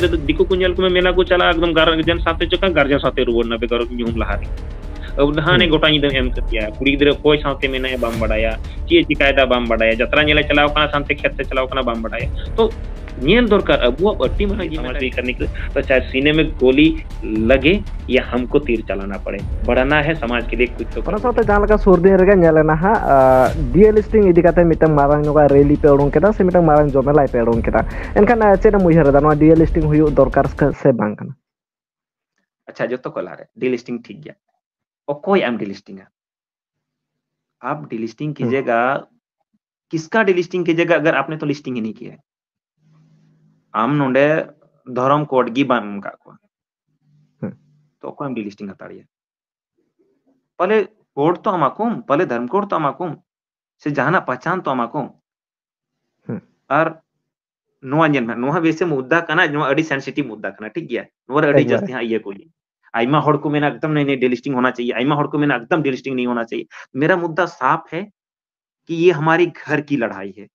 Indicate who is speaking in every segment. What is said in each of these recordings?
Speaker 1: दिको को नेल को मेला को चला एकदम गार्जियन साथे चका गार्जियन साथे रुवर ना बेगर ᱧᱩᱦᱩᱢ ᱞᱟᱦᱟᱨᱮ अब हाने गोटा निदम एम कतिया कुड़ी गिदरे कोई साथे मेना बाम बड़ाया चे चिकायदा बाम बड़ाया जतरा नेले चलाव kana सानते खेत से चलाव kana बाम बड़ाया तो नियम दरकार अब अट्टी मना समाज करने के तो चाहे सीने में गोली लगे या हमको तीर चलाना पड़े बढ़ाना है समाज के लिए कुछ तो
Speaker 2: ᱚᱱᱟ ᱥᱟᱶᱛᱮ ᱡᱟᱦᱟᱸ ᱞᱮᱠᱟ ᱥᱩᱨᱫᱤᱱ ᱨᱮᱜᱮ ᱧᱮᱞᱮᱱᱟ ᱦᱟᱸᱜ ᱰᱤᱭᱮ ᱞᱤᱥᱴᱤᱝ ᱤᱫᱤ ᱠᱟᱛᱮ ᱢᱤᱫᱴᱟᱝ ᱢᱟᱨᱟᱝ ᱧᱚᱜ ᱨᱮᱞᱤ ᱯᱮ ᱩᱰᱩᱝ ᱠᱮᱫᱟ ᱥᱮ ᱢᱤᱫᱴᱟᱝ ᱢᱟᱨᱟᱝ ᱡᱚᱢᱮᱞᱟᱭ ᱯᱮ ᱩᱰᱩᱝ ᱠᱮᱫᱟ ᱮᱱᱠᱷᱟᱱ ᱪᱮᱫ ᱮᱢ ᱩᱭᱦᱟᱹᱨ ᱮᱫᱟ ᱱᱚᱣᱟ ᱰᱤᱭᱮ ᱞᱤᱥᱴᱤᱝ ᱦᱩᱭᱩᱜ ᱫᱚᱨᱠᱟর ᱥᱮ ᱵᱟᱝ ᱠᱟᱱᱟ?
Speaker 1: अच्छा जो तो कला रे डिलिस्टिंग ठीक गया और कोई एम डिलिस्टिंग है आप डिलिस्टिंग कीजिएगा किसका डिलिस्टिंग कीजिएगा अगर आपने तो लिस्टिंग ही नहीं किया है आम नोंडे धर्म कोड गी बाम का को तो कोई एम डिलिस्टिंग हताड़िए पहले कोड तो अमाकुम पहले धर्म कोड तो अमाकुम से जहाना पहचान तो अमाकुम और नोआ जेन नोआ वैसे मुद्दा कना नोआ अड़ी सेंसिटिव मुद्दा कना ठीक गया नोआ अड़ी जस्ती हां ये कोई आइमा हड़ को मेना एकदम नहीं डिलिस्टिंग होना चाहिए आइमा हड़ को मेना एकदम डिलिस्टिंग नहीं होना चाहिए मेरा मुद्दा साफ है कि ये हमारी घर की लड़ाई है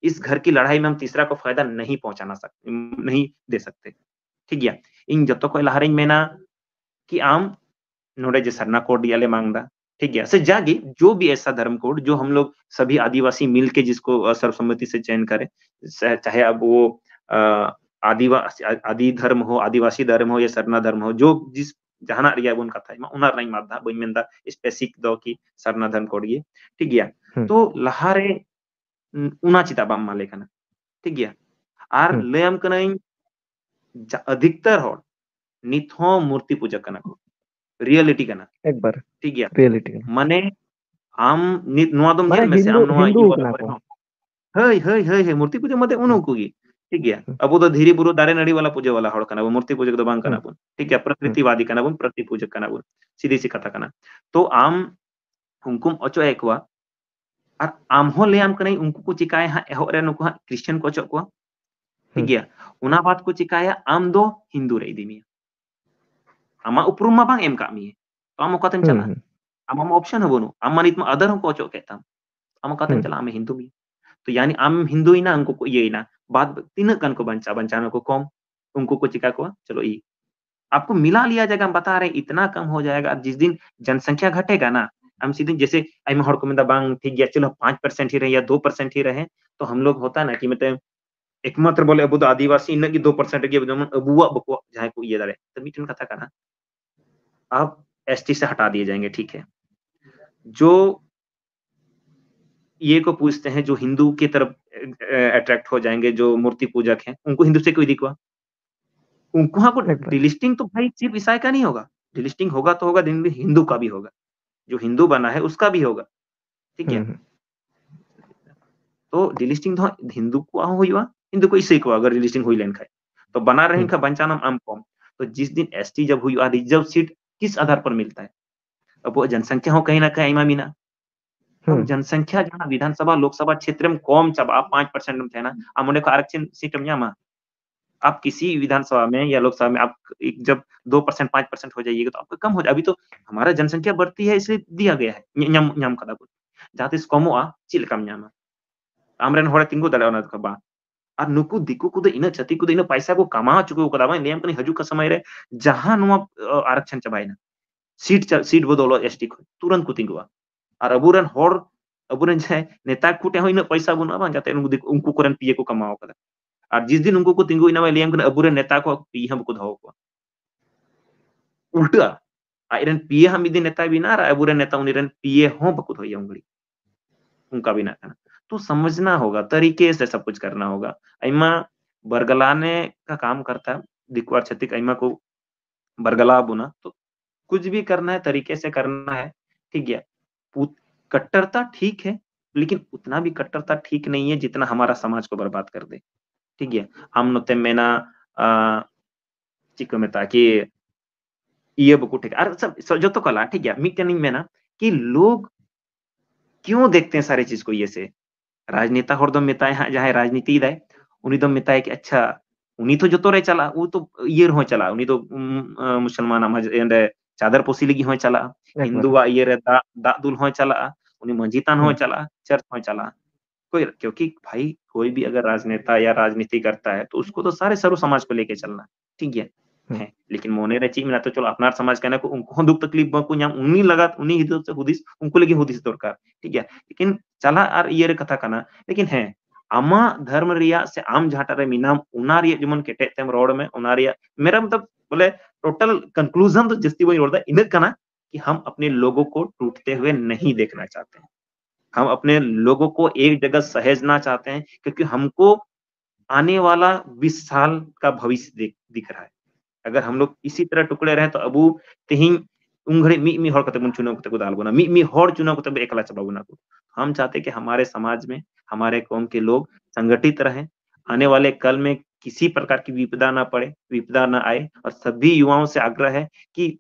Speaker 1: इस घर की लड़ाई में हम तीसरा को फायदा नहीं पहुंचाना सकते नहीं दे सकते ठीक गया इन जतो को लहरिंग मेना कि आम नोडे जे सरना कोड याले मांगदा ठीक गया से जागे जो भी ऐसा धर्म कोड जो हम लोग सभी आदिवासी मिलके जिसको सर्वसम्मति से चयन करें चाहे अब वो आदि धर्म हो आदिवासी धर्म हो या सरना धर्म हो जो जिस जहाना रिया बुन कथा है उनार नहीं मादा बई मेंदा स्पेसिफिक दो की सरना धर्म कोड ये ठीक गया तो लहारे उना चिता बाम माले कना ठीक गया आर लेम कना अधिकतर हो नित हो मूर्ति पूजा कना को रियलिटी कना
Speaker 2: एक बार
Speaker 1: ठीक गया
Speaker 2: रियलिटी
Speaker 1: माने आम नित नोआ दम गेल में से आम नोआ
Speaker 2: हिंदू कना को
Speaker 1: हय हय हय मूर्ति पूजा मते उनो कोगी ठीक गया अब तो धीरे बुरो दारे नड़ी वाला पूजा वाला हड़ कना वो मूर्ति पूजक दो बांग कना बुन ठीक है प्रकृतिवादी कना बुन प्रति पूजक कना बुन सीधी सी कथा कना तो आम हुकुम अचो एकवा और आम हो ले आम कने उनको को चिकाय हा एहो रे नुको क्रिश्चियन को चो को ठीक गया उना बात को चिकाया आम दो हिंदू रे इदिमी आमा उपरुम मा बांग एम का मी तो आम कतन चला आम ऑप्शन हबोनु आम मानित मा अदर हम को चो केता आम कतन चला आम हिंदू मी तो यानी आम हिंदू ही ना उनको को ये ना बात तीन कन को बंचाना को कम उनको को चिका को चलो ये आपको मिला लिया जाएगा हम बता रहे इतना कम हो जाएगा जिस दिन जनसंख्या घटेगा ना हम सीधे जैसे आई हड़ को बांग ठीक गया चलो 5% ही रहे या 2% ही रहे तो हम लोग होता है ना कि मतलब एकमात्र बोले अब तो आदिवासी इन की 2% के अबुआ बको जहां को ये दारे तो मीटिंग कथा करना अब एसटी से हटा दिए जाएंगे ठीक है जो ये को पूछते हैं जो हिंदू की तरफ अट्रैक्ट हो जाएंगे जो मूर्ति पूजक हैं उनको हिंदू से कोई दिखवा उनको हाँ को डिलिस्टिंग तो भाई सिर्फ ईसाई का नहीं होगा डिलिस्टिंग होगा तो होगा हिंदू का भी होगा जो हिंदू बना है उसका भी होगा ठीक है तो डिलिस्टिंग तो हिंदू को हुआ हिंदू को इसे को अगर डिलिस्टिंग हुई लेन खाए तो बना रहे का बंचाना आम कम तो जिस दिन एसटी जब हुई रिजर्व सीट किस आधार पर मिलता है अब वो जनसंख्या हो कहीं ना कहीं मीना तो जनसंख्या जहाँ विधानसभा लोकसभा क्षेत्र में कम जब आप 5% में थे ना आप उन्हें आरक्षण सीट में आप किसी विधानसभा में या लोकसभा में आप जब 2% 5% हो जाइएगा तो आपका कम हो जाए अभी तो हमारा जनसंख्या बढ़ती है इसलिए दिया गया है ᱧᱟᱢ कदा बो जहाँ तिस कमोआ चिलकाम ᱧामा आमरेन होड़ा तिंगु दाले ओना का बा और नुकु दिकु को इना छति को इना पैसा को कमा चुके कदा बा लेम कनी हजू का समय रे जहाँ नुआ आरक्षण चबाइना सीट बदलो एसटी को तुरंत को तिंगुआ और अबुरन होड़ अबुरन जे नेता कुटे हो इना पैसा बुना बा जाते उनको करन पीए को कमाओ कदा और जिस दिन उनको को तिंगु इना लेम कन अबुरन नेता को पीए हम को धो को उल्टा आइरन पीए हम इदिन नेता बिना और अबुरन नेता उनिरन पीए हो बको धोय उंगली उनका बिना करना तो समझना होगा तरीके से सब कुछ करना होगा अइमा बरगलाने का काम करता है दिक्वार छतिक अइमा को बरगला बुना तो कुछ भी करना है तरीके से करना है ठीक है कट्टरता ठीक है लेकिन उतना भी कट्टरता ठीक नहीं है जितना हमारा समाज को बर्बाद कर दे ठीक है हम नोते मेना चिको में ताकि ये बुकु ठीक और सब जो तो कला ठीक है मिटनी मेना कि लोग क्यों देखते हैं सारे चीज को ये से राजनेता हरदम मेताए हाँ जहाँ राजनीति दाय उन्हीं दम मेताए कि अच्छा उन्हीं तो जो तो रे चला वो तो ये हो चला उन्हीं तो मुसलमान आमाज एंडे चादर पोसी लगी हो चला हिंदू वा ये रे दा दुल हो चला उन्हीं मंजितान हो चला चर्च हो चला क्योंकि भाई कोई भी अगर राजनेता या राजनीति करता है तो उसको तो सारे सर्व समाज को लेके चलना ठीक है लेकिन मोनेरे चीज में तो चलो अपना समाज कहना को उनको दुख तकलीफ को नाम उन्हीं लगा उन्हीं हिदों से हुदिस उनको लगी हुदिस दरकार ठीक है लेकिन चला और ये रे कथा करना लेकिन है आमा धर्म रिया से आम जहाटा रे मिनाम उना रिया जेमन केटे तेम रोड में उना रिया मेरा मतलब बोले टोटल कंक्लूजन तो जस्ती वही रोड इन करना कि हम अपने लोगों को टूटते हुए नहीं देखना चाहते हैं हम अपने लोगों को एक जगह सहेजना चाहते हैं क्योंकि हमको आने वाला 20 साल का भविष्य दिख रहा है अगर हम लोग इसी तरह टुकड़े रहे तो अबू तेहिं उंगड़े मी मी हड़ कते बुन चुनाव कते को दाल बना मी मी हड़ चुनाव कते एकला चबा बना को हम चाहते हैं कि हमारे समाज में हमारे कौम के लोग संगठित रहें आने वाले कल में किसी प्रकार की विपदा ना पड़े विपदा ना आए और सभी युवाओं से आग्रह है कि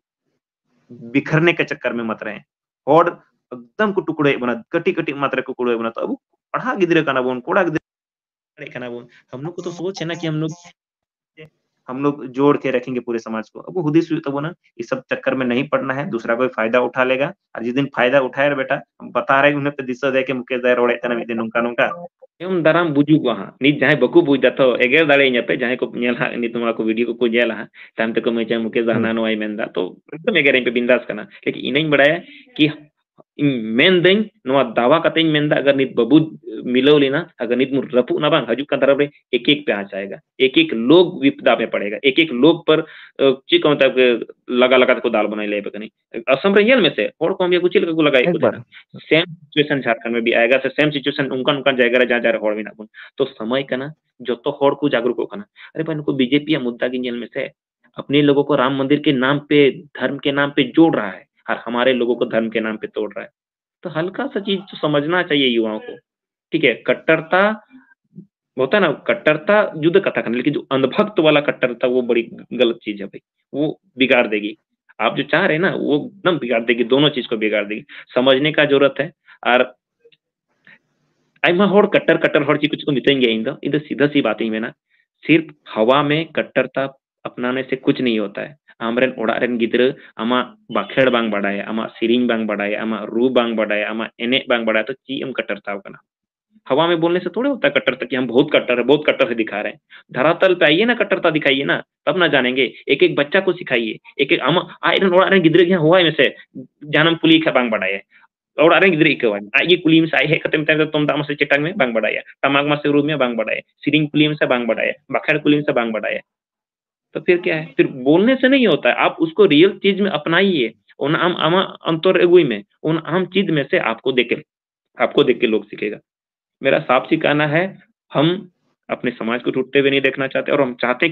Speaker 1: बिखरने के चक्कर में मत रहे और एकदम को टुकड़े बना कटी कटी मात्रा को टुकड़े बना तो अब पढ़ा गिदरे काना बोन कोड़ा गिदरे काना बोन हम लोग को तो सोच है ना कि हम लोग जोड़ के रखेंगे पूरे समाज को अब हुदिस तो ना इस सब चक्कर में नहीं पड़ना है दूसरा कोई फायदा उठा लेगा और जिस दिन फायदा उठाए बेटा हम बता रहे उन्हें पे दिशा दे के मुकेश दाय रोड़े तना मिद दिन नुका नुका एम दाराम बुजू को हां नि जहां बकु बुझ तो एगेर दाड़े पे जहां को नेल हा नि तुमा को वीडियो को जेल हा टाइम तक मैं मुकेश दाना नो आई मेंदा तो एकदम एगेर पे बिंदास करना लेकिन इनई बड़ाया कि मेन दई नोआ दावा कते मेंदा अगर नित बाबू मिलो लेना अगर नित मुर रपु ना बांग हजू का तरफ रे एक एक पे आ जाएगा एक एक लोग विपदा में पड़ेगा एक एक लोग पर चिक मतलब लगा लगा को दाल बनाई ले बकनी असम रे येल में से और कौन भी कुछ को लगाई को देना सेम सिचुएशन झारखंड में भी आएगा से सेम सिचुएशन उनका उनका जाएगा जा जा होड़ बिना तो समय कना जो तो होड़ को जागरूक होना अरे भाई उनको बीजेपी या मुद्दा की जेल में से अपने लोगों को राम मंदिर के नाम पे धर्म के नाम पे जोड़ रहा है और हमारे लोगों को धर्म के नाम पे तोड़ रहा है तो हल्का सा चीज तो समझना चाहिए युवाओं को ठीक है कट्टरता होता है ना कट्टरता युद्ध कथा करना लेकिन जो अंधभक्त वाला कट्टरता वो बड़ी गलत चीज है भाई वो बिगाड़ देगी आप जो चाह रहे हैं ना वो एकदम बिगाड़ देगी दोनों चीज को बिगाड़ देगी समझने का जरूरत है और हर कट्टर कट्टर हर चीज कुछ को मितेंगे इन सीधा सी बात ही में ना सिर्फ हवा में कट्टरता अपनाने से कुछ नहीं होता है आमरेन ओड़ारेन गिद्र आमा बाखेड़ बांग बड़ाया आमा सिरिंग बांग बड़ाया आमा रू बांग बड़ाया आमा एने बांग बड़ाया तो ची हम कट्टरता करना हवा में बोलने से थोड़े होता है कट्टरता कि हम बहुत कट्टर है दिखा रहे हैं धरातल पे आइए ना कट्टरता दिखाइए ना तब ना जानेंगे एक एक बच्चा को सिखाइए एक एक आमा आयरन ओड़ारेन गिद्र हुआ में से जानम पुली का बांग बड़ाया और आरे गिद्री इकवान आई कुली में साई है कतम तक तुम दाम से चटांग में बांग बड़ाया तमाग में से रूम में बांग बड़ाया सिरिंग कुली में से बांग बड़ाया बखेड़ कुली में से बांग बड़ाया तो फिर क्या है फिर बोलने से नहीं होता है आप उसको रियल चीज में अपनाइए उन आम आमा अंतर एगुई में उन आम चीज में से आपको देख के लोग सीखेगा मेरा साफ सी कहना है हम अपने समाज को टूटते हुए नहीं देखना चाहते और हम चाहते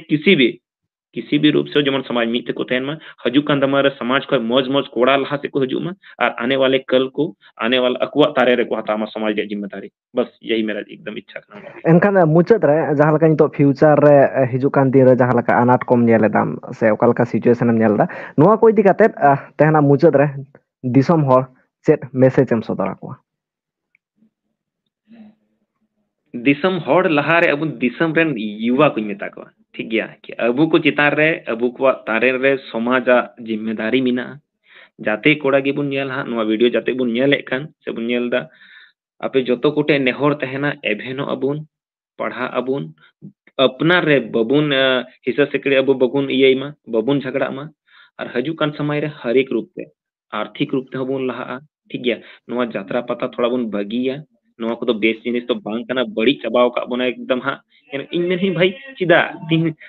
Speaker 1: किसी भी रूप से जमन समाज मीते को तहन में हजुकान हमारे समाज को मौज मौज कोड़ा लहा से को हजू में और आने वाले कल को आने वाला अकुआ तारे रे को हता हमारा समाज की जिम्मेदारी बस यही मेरा एकदम इच्छा करना
Speaker 2: एनखान मुचाद रे जहां लका नितो फ्यूचर रे हिजुकान दिन रे जहां लका अनाट कम नेले दाम से ओका लका सिचुएशन एम नेलदा नोआ को इदी काते तेहना मुचाद रे दिसम हर चेट मैसेज एम सदरा को
Speaker 1: दिसम हर लहा रे अब दिसम रेन युवा को मेता को ठीक गया कि अबू को चितार रे अबू को तारे रे समाज जिम्मेदारी मिना जाते कोड़ा गे बुन नेल हा नोआ वीडियो जाते बुन नेल खान से बुन नेल दा आपे जतो कोटे नेहर तहना एभेनो अबुन पढ़ा अबुन अपना रे बबुन हिस्सा सेकड़े अब बबुन ये मा बबुन झगड़ा मा और हजुकान समय रे हर एक रूप से आर्थिक रूप से बन लहा ठीक गया नोआ यात्रा पता थोड़ा बन बगिया नोआ को तो बेस जिनिस तो बांग कना बड़ी चबाव का बना एकदम हा इन में ही भाई चिदा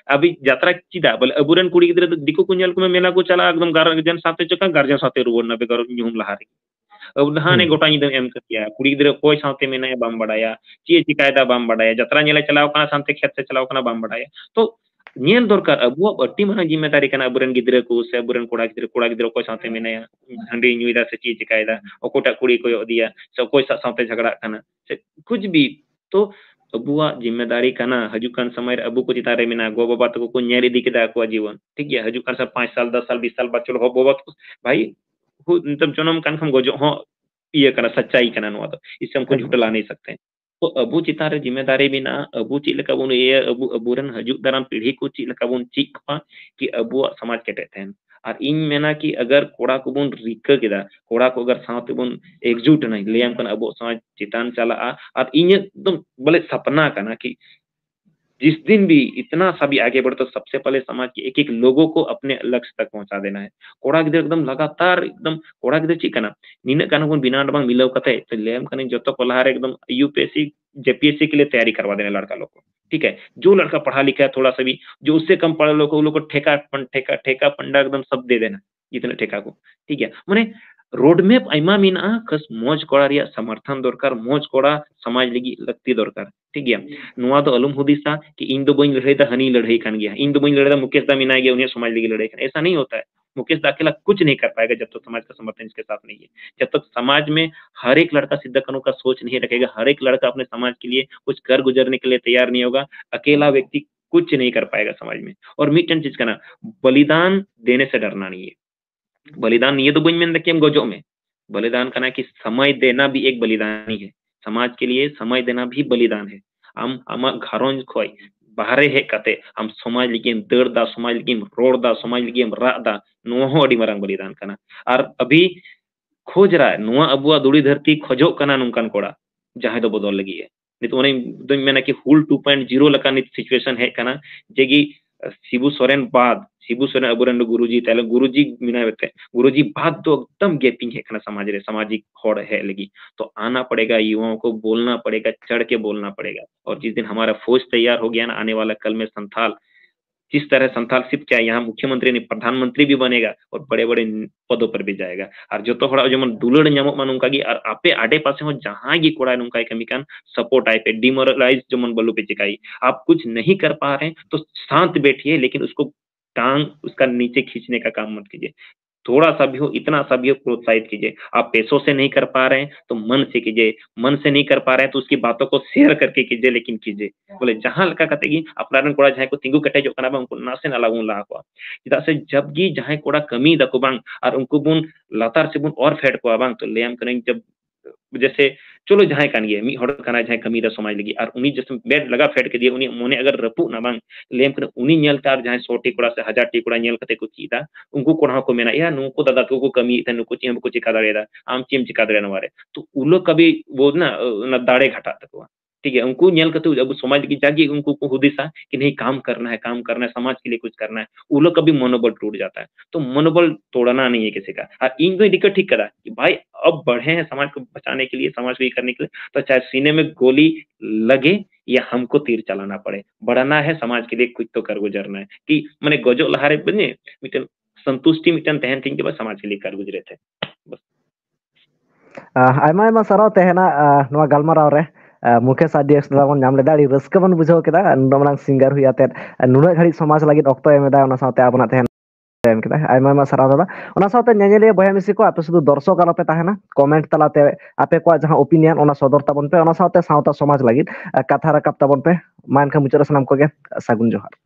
Speaker 1: अभी यात्रा चिदा बोले अबुरन कुड़ी गिद्र दिको कुंजल को मेला को चला एकदम गार्जन साथे चका गार्जन साथे रुवन ना बेगर न्यूम लहा रे अब नहाने गोटा निदम एम कतिया कुड़ी गिद्र कोई साथे में नया बाम बड़ाया ची चिकायदा बाम बड़ाया यात्रा नेला चलाव कना साथे खेत से चलाव कना बाम बड़ाया तो नियल दरकार अबुआ अट्टी माना जिम्मेदारी कना अबुरन गिद्र को से अबुरन कोड़ा गिद्र कोई साथे में नया हंडी न्यूदा से ची चिकायदा ओकोटा कुड़ी को दिया से कोई साथे झगड़ा कना से कुछ भी तो अबुआ जिम्मेदारी कना हजुकान समय अबू को चितारे मिना गो बाबा तको को नेरी दिकेदा को जीवन ठीक है हजुकान सब 5 साल 10 साल 20 साल बाद चलो हो बाबा भाई तब जन्म कान हम गोजो हो ये कना सच्चाई कना नो तो इससे हम कुछ झुटला नहीं सकते तो अबू चितारे जिम्मेदारी बिना अबू ची लका बुन ये अबू अबूरन हजुक दराम पीढ़ी को ची लका बुन चीक पा कि अबू समाज केटे थे और इन मेना कि अगर कोड़ा को बन रिका केदा कोड़ा को अगर साथ बन एकजुट नहीं लेम कन अब समाज चितान चला और इन एकदम बोले सपना कना कि जिस दिन भी इतना सा भी आगे बढ़े तो सबसे पहले समाज के एक-एक लोगों को अपने लक्ष्य तक पहुंचा देना है। कोड़ा गिदर एकदम लगातार एकदम कोड़ा गिदर ची कना निना काना बन बिना बang मिलाव कते तो लेम कने जतो को लहार एकदम यूपीएससी जेपीएससी के लिए तैयारी करवा देना लड़का लोग को। ठीक है? जो लड़का पढ़ा लिखा है थोड़ा सा भी जो उससे कम पढ़े लोग को उन लोग को ठेका पंडा एकदम सब दे देना। इतने ठेका को। ठीक है? माने रोड मैप आइमा मीना खस मौज कोड़ा रिया समर्थन दरकार मौज कोड़ा समाज लगी लगती दरकार। ठीक गया नुआ तो अलुम हुदिसा कि इन दो बइन लड़ाई दा हनी लड़ाई कान गया इन दो बइन लड़ाई दा मुकेश दा मिना गया उन्हें समाज लगी लड़ाई ऐसा नहीं होता है। मुकेश दा अकेला कुछ नहीं कर पाएगा जब तक समाज का समर्थन इसके साथ नहीं है। जब तक समाज में हर एक लड़का सिद्ध कनो का सोच नहीं रखेगा हर एक लड़का अपने समाज के लिए कुछ कर गुजरने के लिए तैयार नहीं होगा अकेला व्यक्ति कुछ नहीं कर पाएगा समाज में और मिटन चीज का ना बलिदान देने से डरना नहीं है। बलिदान ये तो बन में देखिए हम गोजो में बलिदान करना कि समय देना भी एक बलिदान ही है समाज के लिए समय देना भी बलिदान है हम घरों खोई बाहरे हे कते हम समाज लगी दर दा समाज लगी रोड दा समाज लगी राग दा नो हो अड़ी मरांग बलिदान करना और अभी खोज रहा है नुआ अबुआ दुड़ी धरती खोजो कना नुनकान कोड़ा जहां दो बदल लगी है नित ओने दोኝ मेना कि हुल 2.0 लका नित सिचुएशन है कना जेगी शिबू सोरेन बाद शिबू सोरेन अबुरन गुरुजी ताले गुरुजी मिना बेते गुरुजी बाद तो एकदम गैपिंग है कना समाज रे सामाजिक होड़ है लगी तो आना पड़ेगा युवाओं को बोलना पड़ेगा चढ़ के बोलना पड़ेगा और जिस दिन हमारा फौज तैयार हो गया ना आने वाला कल में संथाल जिस तरह संथालशिप क्या यहाँ मुख्यमंत्री नहीं प्रधानमंत्री भी बनेगा और बड़े-बड़े पदों पर भी जाएगा और जो तो हड़ा जमन दुलड़ ᱧᱟᱢᱚᱜ मा नुका की और आपे आडे पासे हो जहां की कोड़ा नुका कमी कान सपोर्ट आए पे डिमोरलाइज जमन बल्लू पे चिकाई आप कुछ नहीं कर पा रहे हैं तो शांत बैठिए लेकिन उसको टांग उसका नीचे खींचने का काम मत कीजिए थोड़ा सा भी हो इतना सा भी हो प्रोत्साहित कीजिए आप पैसों से नहीं कर पा रहे हैं तो मन से कीजिए मन से नहीं कर पा रहे हैं तो उसकी बातों को शेयर करके कीजिए लेकिन कीजिए बोले जहां लका कतेगी अपनारन कोड़ा जहां को तिंगु कटे जो कना बा उनको नासे ना लागू ला को चिदा से जब गी जहां कोड़ा कमी दको बांग और उनको बुन लातार से बुन और फेड को बांग तो लेम करें जब जैसे चलो जहां कान गए मी हड़ कना जहां कमी दा समाज लगी और उनी जैसे बेड लगा फेड के दिए उनी मोने अगर रपु ना बांग लेम कर उनी नेल तार जहां 100 टिकड़ा से 1000 टिकड़ा नेल कते को चीदा उनको कोढ़ा को मेना या नुको दादा को कमी थे नुको चिम को चिका दाड़ेदा आम चिम चिका दाड़े नवारे तो उलो कभी वो ना दाड़े घटा तक ठीक है उनको नेल कते अब समाज की जागी उनको को हुदिसा कि नहीं काम करना है समाज के लिए कुछ करना है उलो कभी मनोबल टूट जाता है तो मनोबल तोड़ना नहीं है किसी का और इन कोई दिक्कत ठीक करा कि भाई अब बढ़े हैं समाज को बचाने के लिए समाज को ये करने के लिए तो चाहे सीने में गोली लगे या हमको तीर चलाना पड़े बढ़ना है समाज के लिए कुछ तो कर गुजरना है कि मैंने गजो लहारे बने मिटन संतुष्टि मिटन तहन थिंग के बाद समाज के लिए कर गुजरे थे बस
Speaker 2: आयमा आयमा सराव तेहना नवा गलमाराव रे मुकेश आरडीएक्स दादा बन नाम लेदा अड़ी रस्का बन बुझाव केदा नमरांग सिंगर हुयाते नुना घड़ी समाज लगित ऑक्टो एमेदा ओना साथे आबना तेहन एम केदा आयमा आयमा सराव दादा ओना साथे नेनेलिया बया मिसी को आपे सुदु दर्शक आलोपे ताहेना कमेंट तलाते आपे को जहां ओपिनियन ओना सदर ताबन पे ओना साथे सावता समाज लगित कथा राकाब ताबन पे मान का मुचरा सनाम को गे सागुन जोहार